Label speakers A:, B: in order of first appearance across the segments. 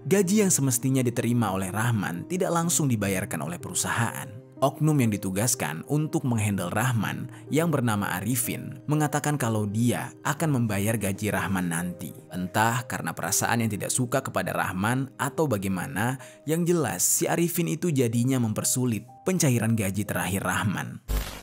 A: gaji yang semestinya diterima oleh Rahman tidak langsung dibayarkan oleh perusahaan. Oknum yang ditugaskan untuk menghandle Rahman yang bernama Arifin mengatakan kalau dia akan membayar gaji Rahman nanti. Entah karena perasaan yang tidak suka kepada Rahman atau bagaimana, yang jelas si Arifin itu jadinya mempersulit pencairan gaji terakhir Rahman.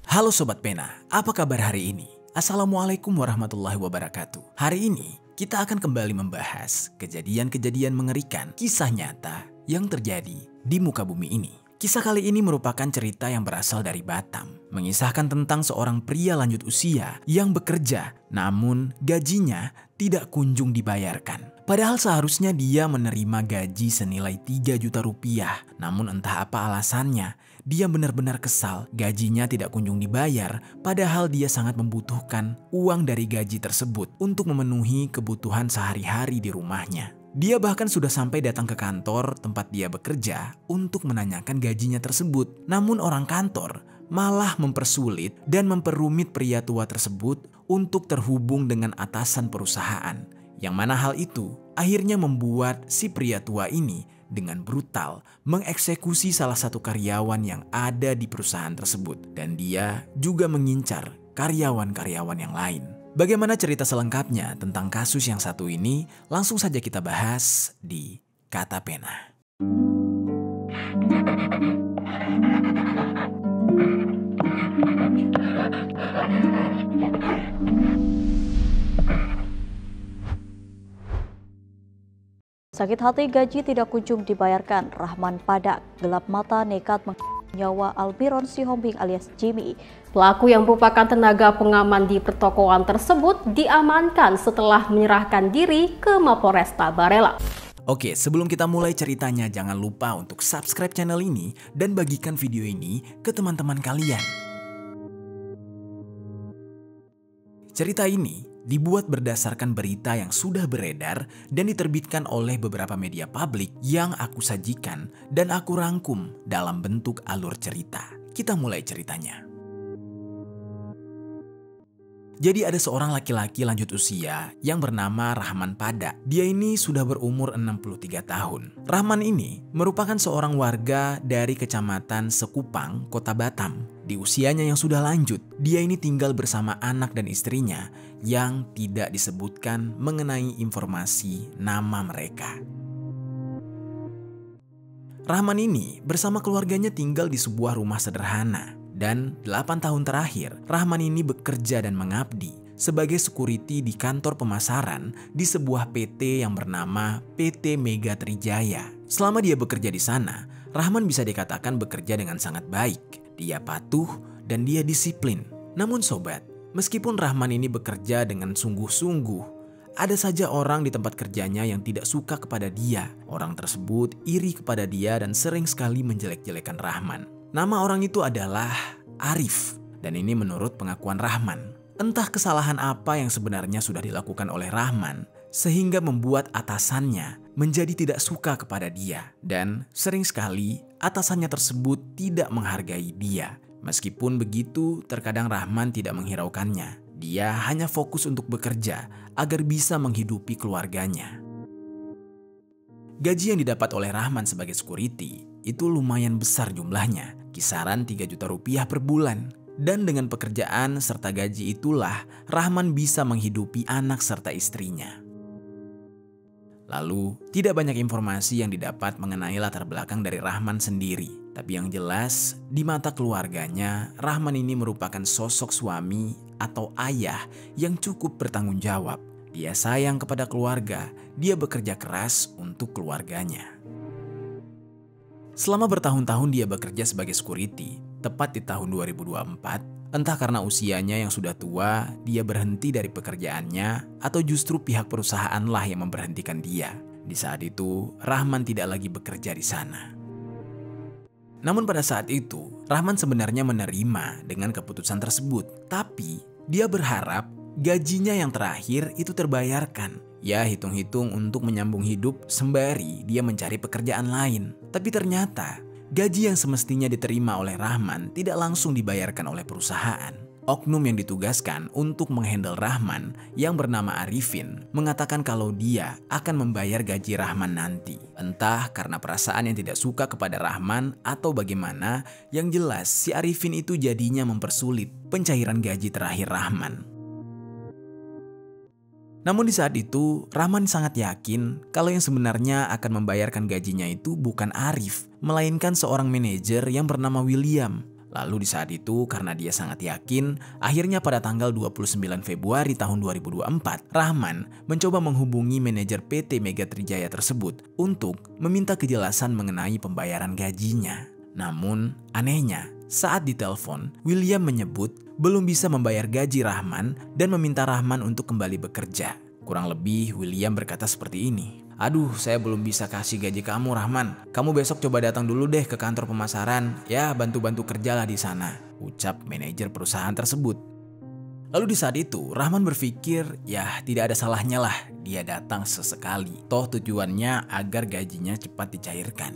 A: Halo Sobat Pena, apa kabar hari ini? Assalamualaikum warahmatullahi wabarakatuh. Hari ini kita akan kembali membahas kejadian-kejadian mengerikan kisah nyata yang terjadi di muka bumi ini. Kisah kali ini merupakan cerita yang berasal dari Batam, mengisahkan tentang seorang pria lanjut usia yang bekerja, namun gajinya tidak kunjung dibayarkan. Padahal seharusnya dia menerima gaji senilai 3 juta rupiah, namun entah apa alasannya, dia benar-benar kesal gajinya tidak kunjung dibayar, padahal dia sangat membutuhkan uang dari gaji tersebut untuk memenuhi kebutuhan sehari-hari di rumahnya. Dia bahkan sudah sampai datang ke kantor tempat dia bekerja untuk menanyakan gajinya tersebut. Namun orang kantor malah mempersulit dan memperumit pria tua tersebut untuk terhubung dengan atasan perusahaan. Yang mana hal itu akhirnya membuat si pria tua ini dengan brutal mengeksekusi salah satu karyawan yang ada di perusahaan tersebut. Dan dia juga mengincar karyawan-karyawan yang lain. Bagaimana cerita selengkapnya tentang kasus yang satu ini? Langsung saja kita bahas di Kata Pena.
B: Sakit hati gaji tidak kunjung dibayarkan, Rahman Padak gelap mata nekat nyawa Almiron Sihombing alias Jimmy.
C: Pelaku yang merupakan tenaga pengaman di pertokoan tersebut diamankan setelah menyerahkan diri ke Mapolresta Barelang.
A: Oke, sebelum kita mulai ceritanya, jangan lupa untuk subscribe channel ini dan bagikan video ini ke teman-teman kalian. Cerita ini dibuat berdasarkan berita yang sudah beredar dan diterbitkan oleh beberapa media publik yang aku sajikan dan aku rangkum dalam bentuk alur cerita. Kita mulai ceritanya. Jadi ada seorang laki-laki lanjut usia yang bernama Rahman Padak. Dia ini sudah berumur 63 tahun. Rahman ini merupakan seorang warga dari Kecamatan Sekupang, Kota Batam. Di usianya yang sudah lanjut, dia ini tinggal bersama anak dan istrinya yang tidak disebutkan mengenai informasi nama mereka. Rahman ini bersama keluarganya tinggal di sebuah rumah sederhana. Dan 8 tahun terakhir, Rahman ini bekerja dan mengabdi sebagai security di kantor pemasaran di sebuah PT yang bernama PT Mega Trijaya. Selama dia bekerja di sana, Rahman bisa dikatakan bekerja dengan sangat baik. Dia patuh dan dia disiplin. Namun sobat, meskipun Rahman ini bekerja dengan sungguh-sungguh, ada saja orang di tempat kerjanya yang tidak suka kepada dia. Orang tersebut iri kepada dia dan sering sekali menjelek-jelekan Rahman. Nama orang itu adalah Arif, dan ini menurut pengakuan Rahman. Entah kesalahan apa yang sebenarnya sudah dilakukan oleh Rahman, sehingga membuat atasannya menjadi tidak suka kepada dia. Dan sering sekali atasannya tersebut tidak menghargai dia. Meskipun begitu, terkadang Rahman tidak menghiraukannya. Dia hanya fokus untuk bekerja agar bisa menghidupi keluarganya. Gaji yang didapat oleh Rahman sebagai security itu lumayan besar jumlahnya, kisaran 3 juta rupiah per bulan. Dan dengan pekerjaan serta gaji itulah Rahman bisa menghidupi anak serta istrinya. Lalu, tidak banyak informasi yang didapat mengenai latar belakang dari Rahman sendiri. Tapi yang jelas, di mata keluarganya, Rahman ini merupakan sosok suami atau ayah yang cukup bertanggung jawab. Dia sayang kepada keluarga, dia bekerja keras untuk keluarganya. Selama bertahun-tahun dia bekerja sebagai security, tepat di tahun 2024, entah karena usianya yang sudah tua, dia berhenti dari pekerjaannya, atau justru pihak perusahaanlah yang memberhentikan dia. Di saat itu, Rahman tidak lagi bekerja di sana. Namun pada saat itu, Rahman sebenarnya menerima dengan keputusan tersebut, tapi dia berharap gajinya yang terakhir itu terbayarkan. Ya hitung-hitung untuk menyambung hidup sembari dia mencari pekerjaan lain. Tapi ternyata gaji yang semestinya diterima oleh Rahman tidak langsung dibayarkan oleh perusahaan. oknum yang ditugaskan untuk menghandle Rahman yang bernama Arifin mengatakan kalau dia akan membayar gaji Rahman nanti. Entah karena perasaan yang tidak suka kepada Rahman atau bagaimana, yang jelas si Arifin itu jadinya mempersulit pencairan gaji terakhir Rahman. Namun di saat itu, Rahman sangat yakin kalau yang sebenarnya akan membayarkan gajinya itu bukan Arif, melainkan seorang manajer yang bernama William. Lalu di saat itu, karena dia sangat yakin, akhirnya pada tanggal 29 Februari tahun 2024, Rahman mencoba menghubungi manajer PT Mega Trijaya tersebut untuk meminta kejelasan mengenai pembayaran gajinya. Namun, anehnya, saat ditelepon, William menyebut belum bisa membayar gaji Rahman dan meminta Rahman untuk kembali bekerja. Kurang lebih, William berkata seperti ini. "Aduh, saya belum bisa kasih gaji kamu, Rahman. Kamu besok coba datang dulu deh ke kantor pemasaran. Ya, bantu-bantu kerjalah di sana," ucap manajer perusahaan tersebut. Lalu di saat itu, Rahman berpikir, ya tidak ada salahnya lah dia datang sesekali. Toh tujuannya agar gajinya cepat dicairkan.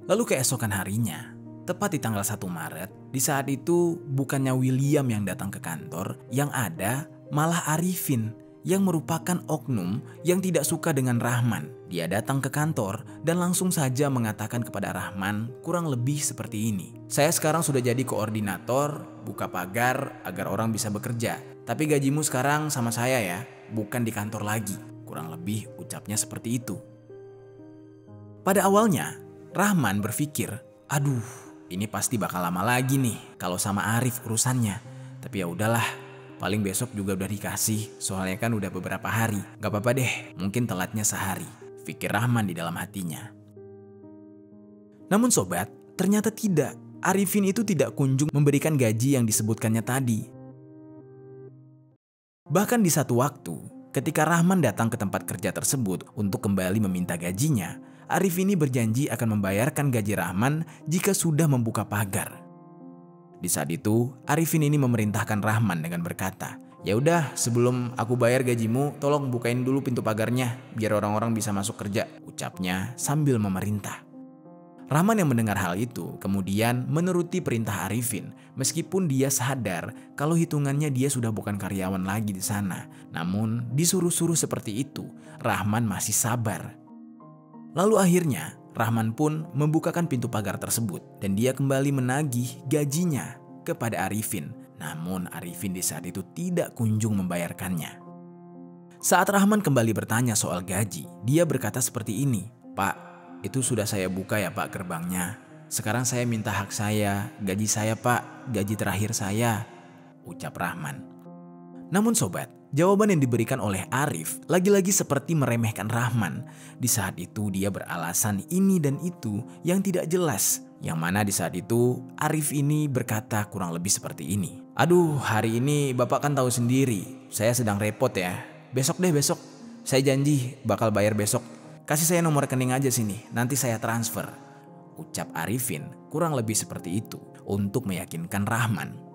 A: Lalu keesokan harinya, tepat di tanggal 1 Maret, di saat itu bukannya William yang datang ke kantor, yang ada malah Arifin yang merupakan oknum yang tidak suka dengan Rahman. Dia datang ke kantor dan langsung saja mengatakan kepada Rahman kurang lebih seperti ini. "Saya sekarang sudah jadi koordinator, buka pagar agar orang bisa bekerja. Tapi gajimu sekarang sama saya ya, bukan di kantor lagi." Kurang lebih ucapnya seperti itu. Pada awalnya, Rahman berpikir, "Aduh, ini pasti bakal lama lagi nih kalau sama Arif urusannya. Tapi ya udahlah, paling besok juga udah dikasih, soalnya kan udah beberapa hari. Gak apa-apa deh, mungkin telatnya sehari," pikir Rahman di dalam hatinya. Namun sobat, ternyata tidak. Arifin itu tidak kunjung memberikan gaji yang disebutkannya tadi. Bahkan di satu waktu, ketika Rahman datang ke tempat kerja tersebut untuk kembali meminta gajinya, Arif ini berjanji akan membayarkan gaji Rahman jika sudah membuka pagar. Di saat itu, Arifin ini memerintahkan Rahman dengan berkata, "Ya udah, sebelum aku bayar gajimu, tolong bukain dulu pintu pagarnya biar orang-orang bisa masuk kerja," ucapnya sambil memerintah. Rahman yang mendengar hal itu kemudian menuruti perintah Arifin, meskipun dia sadar kalau hitungannya dia sudah bukan karyawan lagi di sana. Namun disuruh-suruh seperti itu, Rahman masih sabar. Lalu akhirnya Rahman pun membukakan pintu pagar tersebut dan dia kembali menagih gajinya kepada Arifin. Namun Arifin di saat itu tidak kunjung membayarkannya. Saat Rahman kembali bertanya soal gaji, dia berkata seperti ini, "Pak, itu sudah saya buka ya Pak gerbangnya. Sekarang saya minta hak saya, gaji saya Pak, gaji terakhir saya," ucap Rahman. Namun sobat, jawaban yang diberikan oleh Arif lagi-lagi seperti meremehkan Rahman. Di saat itu dia beralasan ini dan itu yang tidak jelas. Yang mana di saat itu Arif ini berkata kurang lebih seperti ini. "Aduh, hari ini Bapak kan tahu sendiri, saya sedang repot ya. Besok deh besok, saya janji bakal bayar besok. Kasih saya nomor rekening aja sini, nanti saya transfer," ucap Arifin kurang lebih seperti itu untuk meyakinkan Rahman.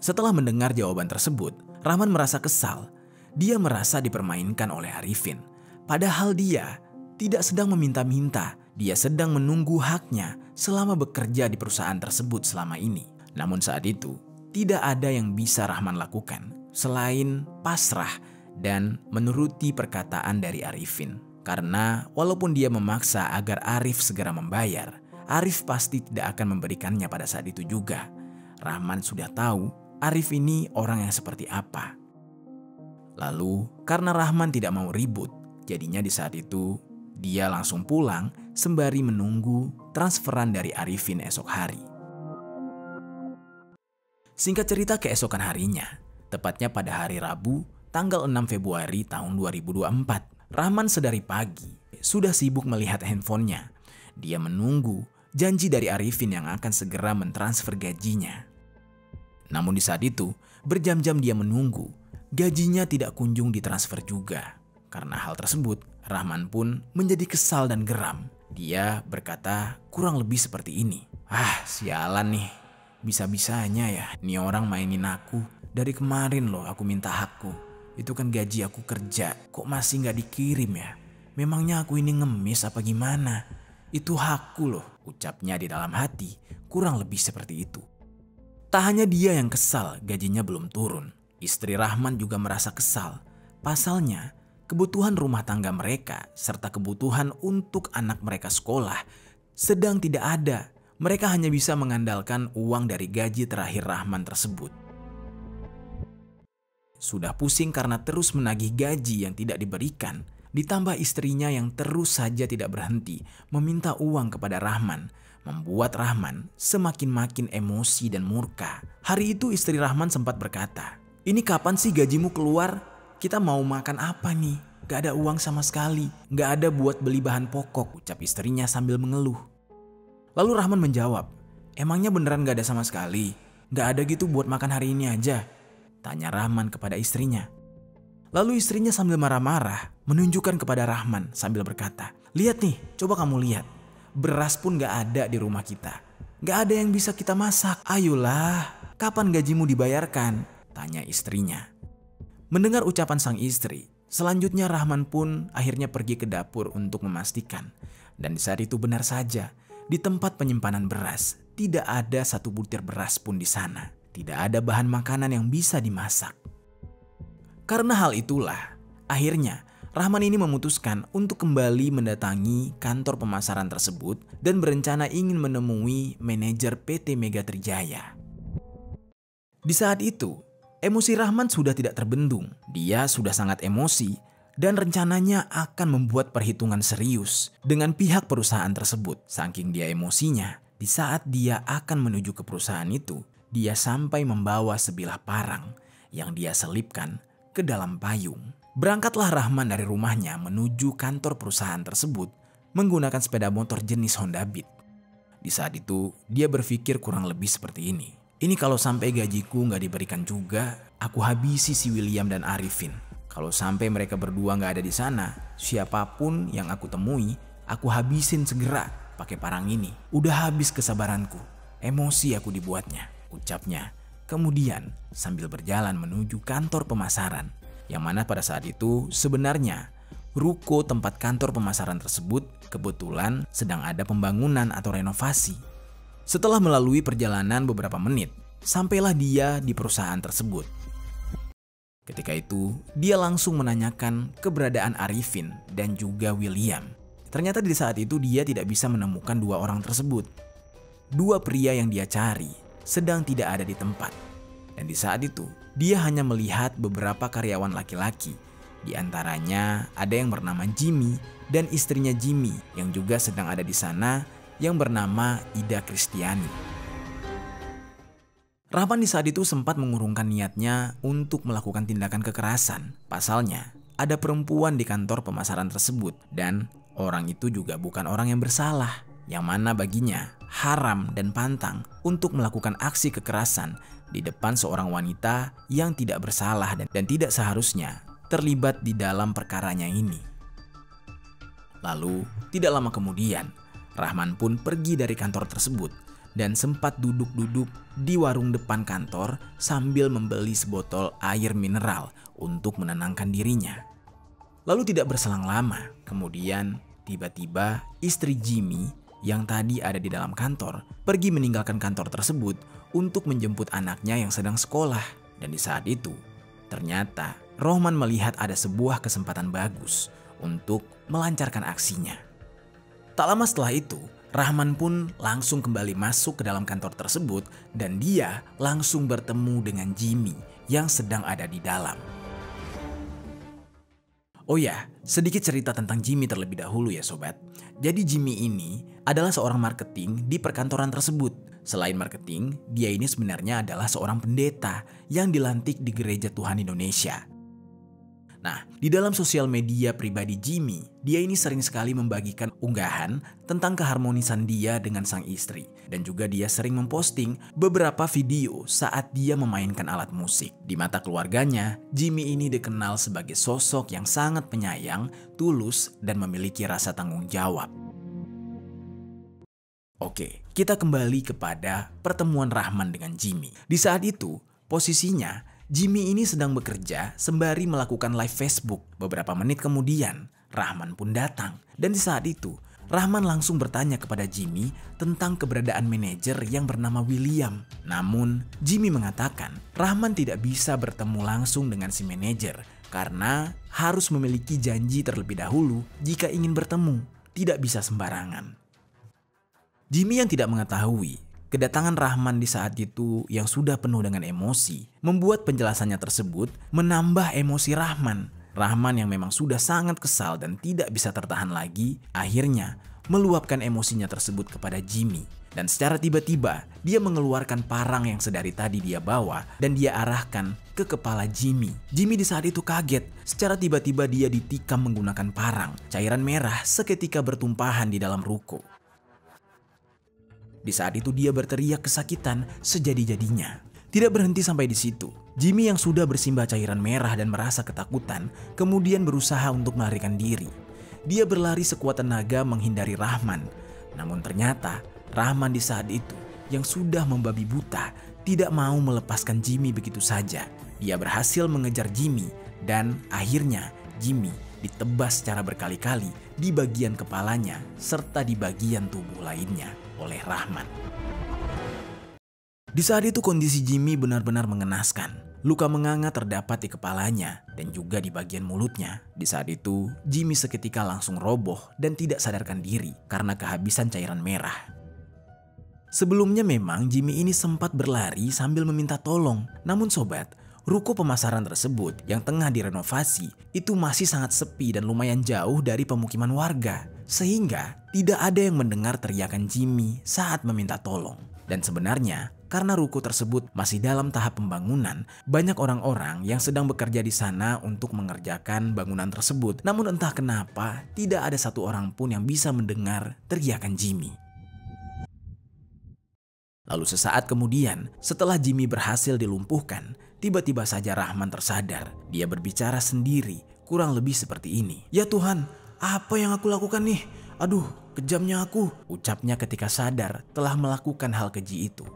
A: Setelah mendengar jawaban tersebut, Rahman merasa kesal. Dia merasa dipermainkan oleh Arifin. Padahal dia tidak sedang meminta-minta, dia sedang menunggu haknya selama bekerja di perusahaan tersebut selama ini. Namun saat itu, tidak ada yang bisa Rahman lakukan selain pasrah dan menuruti perkataan dari Arifin. Karena walaupun dia memaksa agar Arif segera membayar, Arif pasti tidak akan memberikannya pada saat itu juga. Rahman sudah tahu Arif ini orang yang seperti apa. Lalu karena Rahman tidak mau ribut, jadinya di saat itu dia langsung pulang sembari menunggu transferan dari Arifin esok hari. Singkat cerita keesokan harinya, tepatnya pada hari Rabu tanggal 6 Februari tahun 2024, Rahman sedari pagi sudah sibuk melihat handphonenya. Dia menunggu janji dari Arifin yang akan segera mentransfer gajinya. Namun di saat itu, berjam-jam dia menunggu, gajinya tidak kunjung ditransfer juga. Karena hal tersebut, Rahman pun menjadi kesal dan geram. Dia berkata kurang lebih seperti ini, "Ah, sialan nih, bisa-bisanya ya nih orang mainin aku. Dari kemarin loh aku minta hakku. Itu kan gaji aku kerja, kok masih gak dikirim ya? Memangnya aku ini ngemis apa gimana? Itu hakku loh," ucapnya di dalam hati kurang lebih seperti itu. Tak hanya dia yang kesal gajinya belum turun, istri Rahman juga merasa kesal. Pasalnya, kebutuhan rumah tangga mereka serta kebutuhan untuk anak mereka sekolah sedang tidak ada. Mereka hanya bisa mengandalkan uang dari gaji terakhir Rahman tersebut. Sudah pusing karena terus menagih gaji yang tidak diberikan, ditambah istrinya yang terus saja tidak berhenti meminta uang kepada Rahman, membuat Rahman semakin-makin emosi dan murka. Hari itu istri Rahman sempat berkata, "Ini kapan sih gajimu keluar? Kita mau makan apa nih? Gak ada uang sama sekali, gak ada buat beli bahan pokok," ucap istrinya sambil mengeluh. Lalu Rahman menjawab, "Emangnya beneran gak ada sama sekali? Gak ada gitu buat makan hari ini aja?" tanya Rahman kepada istrinya. Lalu istrinya sambil marah-marah menunjukkan kepada Rahman sambil berkata, "Lihat nih, coba kamu lihat. Beras pun gak ada di rumah kita. Gak ada yang bisa kita masak. Ayolah, kapan gajimu dibayarkan?" tanya istrinya. Mendengar ucapan sang istri, selanjutnya Rahman pun akhirnya pergi ke dapur untuk memastikan. Dan di saat itu benar saja, di tempat penyimpanan beras, tidak ada satu butir beras pun di sana. Tidak ada bahan makanan yang bisa dimasak. Karena hal itulah, akhirnya Rahman ini memutuskan untuk kembali mendatangi kantor pemasaran tersebut dan berencana ingin menemui manajer PT Mega Trijaya. Di saat itu, emosi Rahman sudah tidak terbendung. Dia sudah sangat emosi dan rencananya akan membuat perhitungan serius dengan pihak perusahaan tersebut. Saking dia emosinya, di saat dia akan menuju ke perusahaan itu, dia sampai membawa sebilah parang yang dia selipkan ke dalam payung. Berangkatlah Rahman dari rumahnya menuju kantor perusahaan tersebut menggunakan sepeda motor jenis Honda Beat. Di saat itu, dia berpikir kurang lebih seperti ini. Ini kalau sampai gajiku nggak diberikan juga, aku habisi si William dan Arifin. Kalau sampai mereka berdua nggak ada di sana, siapapun yang aku temui, aku habisin segera pakai parang ini. Udah habis kesabaranku, emosi aku dibuatnya, ucapnya. Kemudian sambil berjalan menuju kantor pemasaran, yang mana pada saat itu sebenarnya ruko tempat kantor pemasaran tersebut kebetulan sedang ada pembangunan atau renovasi. Setelah melalui perjalanan beberapa menit, sampailah dia di perusahaan tersebut. Ketika itu, dia langsung menanyakan keberadaan Arifin dan juga William. Ternyata di saat itu dia tidak bisa menemukan dua orang tersebut. Dua pria yang dia cari sedang tidak ada di tempat. Dan di saat itu, dia hanya melihat beberapa karyawan laki-laki. Di antaranya ada yang bernama Jimmy dan istrinya Jimmy yang juga sedang ada di sana yang bernama Ida Kristiani. Rahman di saat itu sempat mengurungkan niatnya untuk melakukan tindakan kekerasan. Pasalnya, ada perempuan di kantor pemasaran tersebut dan orang itu juga bukan orang yang bersalah. Yang mana baginya haram dan pantang untuk melakukan aksi kekerasan di depan seorang wanita yang tidak bersalah dan tidak seharusnya terlibat di dalam perkaranya ini. Lalu, tidak lama kemudian, Rahman pun pergi dari kantor tersebut dan sempat duduk-duduk di warung depan kantor sambil membeli sebotol air mineral untuk menenangkan dirinya. Lalu tidak berselang lama, kemudian tiba-tiba istri Jimmy yang tadi ada di dalam kantor pergi meninggalkan kantor tersebut untuk menjemput anaknya yang sedang sekolah. Dan di saat itu, ternyata Rahman melihat ada sebuah kesempatan bagus untuk melancarkan aksinya. Tak lama setelah itu, Rahman pun langsung kembali masuk ke dalam kantor tersebut dan dia langsung bertemu dengan Jimmy yang sedang ada di dalam. Oh ya, sedikit cerita tentang Jimmy terlebih dahulu ya sobat. Jadi Jimmy ini adalah seorang marketing di perkantoran tersebut. Selain marketing, dia ini sebenarnya adalah seorang pendeta yang dilantik di Gereja Tuhan Indonesia. Nah, di dalam sosial media pribadi Jimmy, dia ini sering sekali membagikan unggahan tentang keharmonisan dia dengan sang istri. Dan juga dia sering memposting beberapa video saat dia memainkan alat musik. Di mata keluarganya, Jimmy ini dikenal sebagai sosok yang sangat penyayang, tulus, dan memiliki rasa tanggung jawab. Oke, kita kembali kepada pertemuan Rahman dengan Jimmy. Di saat itu, posisinya Jimmy ini sedang bekerja sembari melakukan live Facebook. Beberapa menit kemudian, Rahman pun datang. Dan di saat itu, Rahman langsung bertanya kepada Jimmy tentang keberadaan manajer yang bernama William. Namun, Jimmy mengatakan Rahman tidak bisa bertemu langsung dengan si manajer karena harus memiliki janji terlebih dahulu jika ingin bertemu. Tidak bisa sembarangan. Jimmy yang tidak mengetahui kedatangan Rahman di saat itu yang sudah penuh dengan emosi membuat penjelasannya tersebut menambah emosi Rahman. Rahman yang memang sudah sangat kesal dan tidak bisa tertahan lagi, akhirnya meluapkan emosinya tersebut kepada Jimmy. Dan secara tiba-tiba, dia mengeluarkan parang yang sedari tadi dia bawa dan dia arahkan ke kepala Jimmy. Jimmy di saat itu kaget. Secara tiba-tiba dia ditikam menggunakan parang. Cairan merah seketika bertumpahan di dalam ruko. Di saat itu dia berteriak kesakitan sejadi-jadinya. Tidak berhenti sampai di situ. Jimmy yang sudah bersimbah cairan merah dan merasa ketakutan, kemudian berusaha untuk melarikan diri. Dia berlari sekuat tenaga menghindari Rahman. Namun ternyata Rahman di saat itu yang sudah membabi buta tidak mau melepaskan Jimmy begitu saja. Dia berhasil mengejar Jimmy dan akhirnya Jimmy ditebas secara berkali-kali di bagian kepalanya serta di bagian tubuh lainnya oleh Rahman. Di saat itu kondisi Jimmy benar-benar mengenaskan. Luka menganga terdapat di kepalanya dan juga di bagian mulutnya. Di saat itu, Jimmy seketika langsung roboh dan tidak sadarkan diri karena kehabisan cairan merah. Sebelumnya memang Jimmy ini sempat berlari sambil meminta tolong. Namun sobat, ruko pemasaran tersebut yang tengah direnovasi itu masih sangat sepi dan lumayan jauh dari pemukiman warga. Sehingga tidak ada yang mendengar teriakan Jimmy saat meminta tolong. Dan sebenarnya, karena ruko tersebut masih dalam tahap pembangunan, banyak orang-orang yang sedang bekerja di sana untuk mengerjakan bangunan tersebut. Namun entah kenapa, tidak ada satu orang pun yang bisa mendengar teriakan Jimmy. Lalu sesaat kemudian, setelah Jimmy berhasil dilumpuhkan, tiba-tiba saja Rahman tersadar. Dia berbicara sendiri, kurang lebih seperti ini. "Ya Tuhan, apa yang aku lakukan nih? Aduh, kejamnya aku," ucapnya ketika sadar telah melakukan hal keji itu.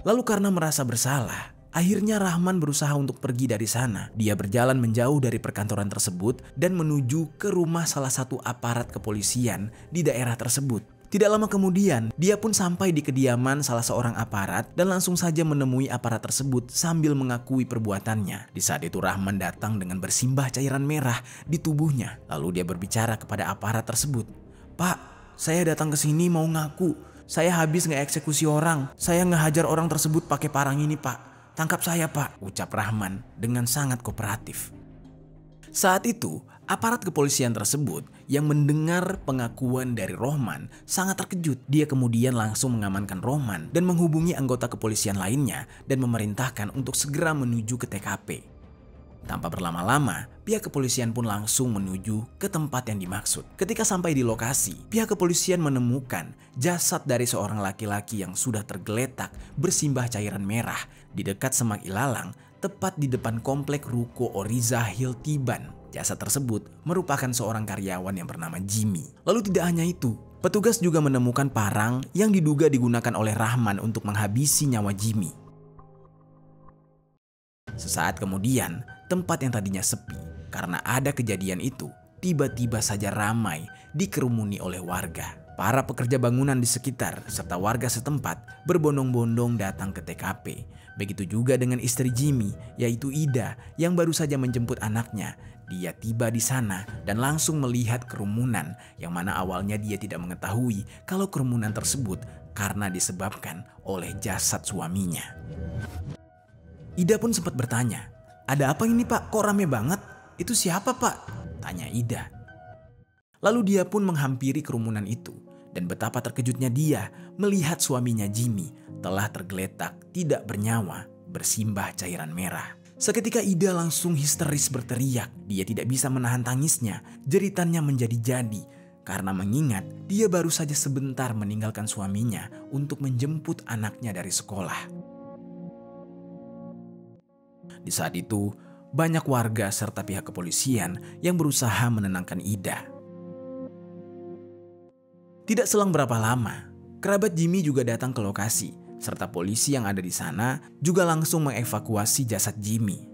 A: Lalu karena merasa bersalah, akhirnya Rahman berusaha untuk pergi dari sana. Dia berjalan menjauh dari perkantoran tersebut dan menuju ke rumah salah satu aparat kepolisian di daerah tersebut. Tidak lama kemudian, dia pun sampai di kediaman salah seorang aparat dan langsung saja menemui aparat tersebut sambil mengakui perbuatannya. Di saat itu Rahman datang dengan bersimbah cairan merah di tubuhnya. Lalu dia berbicara kepada aparat tersebut. "Pak, saya datang ke sini mau ngaku. Saya habis ngeeksekusi orang. Saya ngehajar orang tersebut pakai parang ini, Pak. Tangkap saya, Pak," ucap Rahman dengan sangat kooperatif. Saat itu, aparat kepolisian tersebut yang mendengar pengakuan dari Rohman sangat terkejut. Dia kemudian langsung mengamankan Rohman dan menghubungi anggota kepolisian lainnya dan memerintahkan untuk segera menuju ke TKP. Tanpa berlama-lama, pihak kepolisian pun langsung menuju ke tempat yang dimaksud. Ketika sampai di lokasi, pihak kepolisian menemukan jasad dari seorang laki-laki yang sudah tergeletak bersimbah cairan merah di dekat semak ilalang, tepat di depan komplek ruko Oriza Hiltiban. Jasad tersebut merupakan seorang karyawan yang bernama Jimmy. Lalu tidak hanya itu, petugas juga menemukan parang yang diduga digunakan oleh Rahman untuk menghabisi nyawa Jimmy. Sesaat kemudian, tempat yang tadinya sepi karena ada kejadian itu, tiba-tiba saja ramai dikerumuni oleh warga. Para pekerja bangunan di sekitar serta warga setempat berbondong-bondong datang ke TKP. Begitu juga dengan istri Jimmy, yaitu Ida, yang baru saja menjemput anaknya. Dia tiba di sana dan langsung melihat kerumunan yang mana awalnya dia tidak mengetahui kalau kerumunan tersebut karena disebabkan oleh jasad suaminya. Ida pun sempat bertanya, "Ada apa ini, Pak? Kok rame banget? Itu siapa, Pak?" tanya Ida. Lalu dia pun menghampiri kerumunan itu dan betapa terkejutnya dia melihat suaminya Jimmy telah tergeletak tidak bernyawa bersimbah cairan merah. Seketika Ida langsung histeris berteriak. Dia tidak bisa menahan tangisnya. Jeritannya menjadi-jadi karena mengingat dia baru saja sebentar meninggalkan suaminya untuk menjemput anaknya dari sekolah. Di saat itu, banyak warga serta pihak kepolisian yang berusaha menenangkan Ida. Tidak selang berapa lama, kerabat Jimmy juga datang ke lokasi, serta polisi yang ada di sana juga langsung mengevakuasi jasad Jimmy.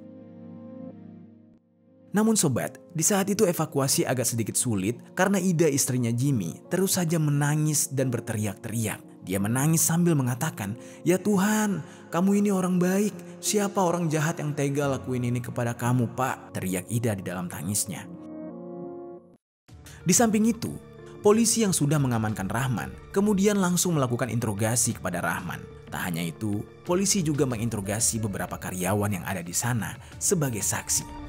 A: Namun sobat, di saat itu evakuasi agak sedikit sulit karena Ida, istrinya Jimmy, terus saja menangis dan berteriak-teriak. Dia menangis sambil mengatakan, "Ya Tuhan, kamu ini orang baik. Siapa orang jahat yang tega lakuin ini kepada kamu, Pak?" teriak Ida di dalam tangisnya. Di samping itu, polisi yang sudah mengamankan Rahman kemudian langsung melakukan interogasi kepada Rahman. Tak hanya itu, polisi juga menginterogasi beberapa karyawan yang ada di sana sebagai saksi.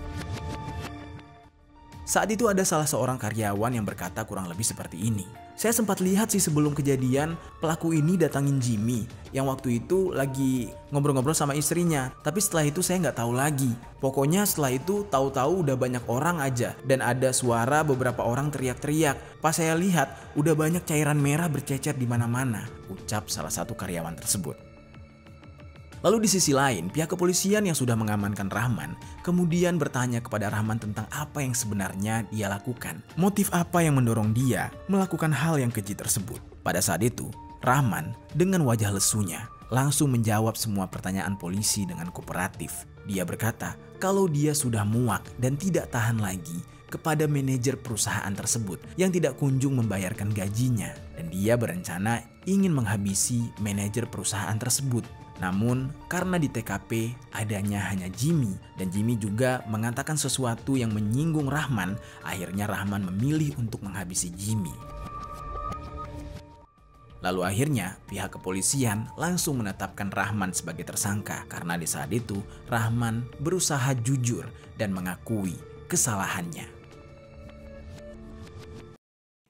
A: Saat itu ada salah seorang karyawan yang berkata kurang lebih seperti ini. "Saya sempat lihat sih sebelum kejadian pelaku ini datangin Jimmy yang waktu itu lagi ngobrol-ngobrol sama istrinya. Tapi setelah itu saya nggak tahu lagi. Pokoknya setelah itu tahu-tahu udah banyak orang aja dan ada suara beberapa orang teriak-teriak. Pas saya lihat udah banyak cairan merah bercecer di mana-mana," ucap salah satu karyawan tersebut. Lalu di sisi lain, pihak kepolisian yang sudah mengamankan Rahman kemudian bertanya kepada Rahman tentang apa yang sebenarnya dia lakukan. Motif apa yang mendorong dia melakukan hal yang keji tersebut. Pada saat itu, Rahman dengan wajah lesunya langsung menjawab semua pertanyaan polisi dengan kooperatif. Dia berkata kalau dia sudah muak dan tidak tahan lagi kepada manajer perusahaan tersebut yang tidak kunjung membayarkan gajinya. Dan dia berencana ingin menghabisi manajer perusahaan tersebut. Namun karena di TKP adanya hanya Jimmy dan Jimmy juga mengatakan sesuatu yang menyinggung Rahman, akhirnya Rahman memilih untuk menghabisi Jimmy. Lalu akhirnya pihak kepolisian langsung menetapkan Rahman sebagai tersangka karena di saat itu Rahman berusaha jujur dan mengakui kesalahannya.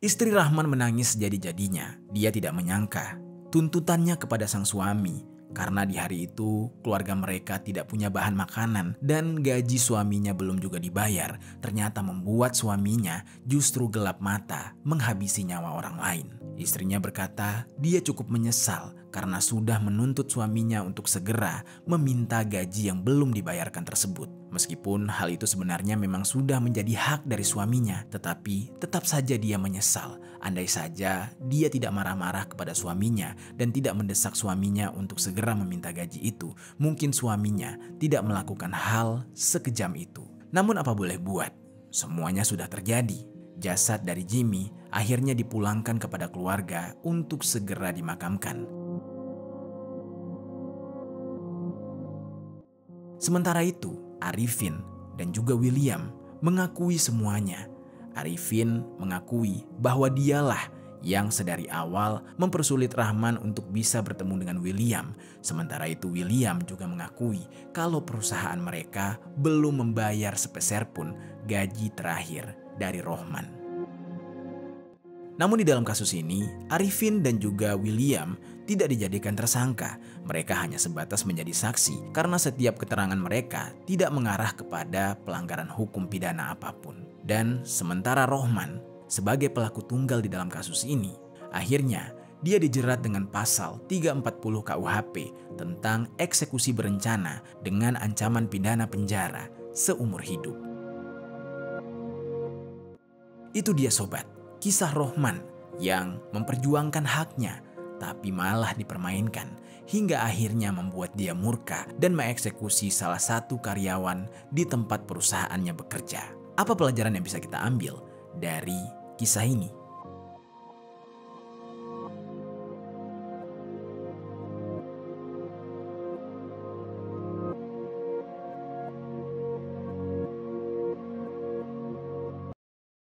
A: Istri Rahman menangis jadi-jadinya. Dia tidak menyangka tuntutannya kepada sang suami. Karena di hari itu keluarga mereka tidak punya bahan makanan dan gaji suaminya belum juga dibayar, ternyata membuat suaminya justru gelap mata menghabisi nyawa orang lain. Istrinya berkata dia cukup menyesal karena sudah menuntut suaminya untuk segera meminta gaji yang belum dibayarkan tersebut. Meskipun hal itu sebenarnya memang sudah menjadi hak dari suaminya, tetapi tetap saja dia menyesal. Andai saja dia tidak marah-marah kepada suaminya dan tidak mendesak suaminya untuk segera meminta gaji itu, mungkin suaminya tidak melakukan hal sekejam itu. Namun apa boleh buat, semuanya sudah terjadi. Jasad dari Jimmy akhirnya dipulangkan kepada keluarga untuk segera dimakamkan. Sementara itu, Arifin dan juga William mengakui semuanya. Arifin mengakui bahwa dialah yang sedari awal mempersulit Rahman untuk bisa bertemu dengan William. Sementara itu William juga mengakui kalau perusahaan mereka belum membayar sepeser pun gaji terakhir dari Rohman. Namun di dalam kasus ini, Arifin dan juga William tidak dijadikan tersangka. Mereka hanya sebatas menjadi saksi karena setiap keterangan mereka tidak mengarah kepada pelanggaran hukum pidana apapun. Dan sementara Rohman sebagai pelaku tunggal di dalam kasus ini, akhirnya dia dijerat dengan pasal 340 KUHP tentang eksekusi berencana dengan ancaman pidana penjara seumur hidup. Itu dia sobat, kisah Rohman yang memperjuangkan haknya tapi malah dipermainkan hingga akhirnya membuat dia murka dan mengeksekusi salah satu karyawan di tempat perusahaannya bekerja. Apa pelajaran yang bisa kita ambil dari kisah ini?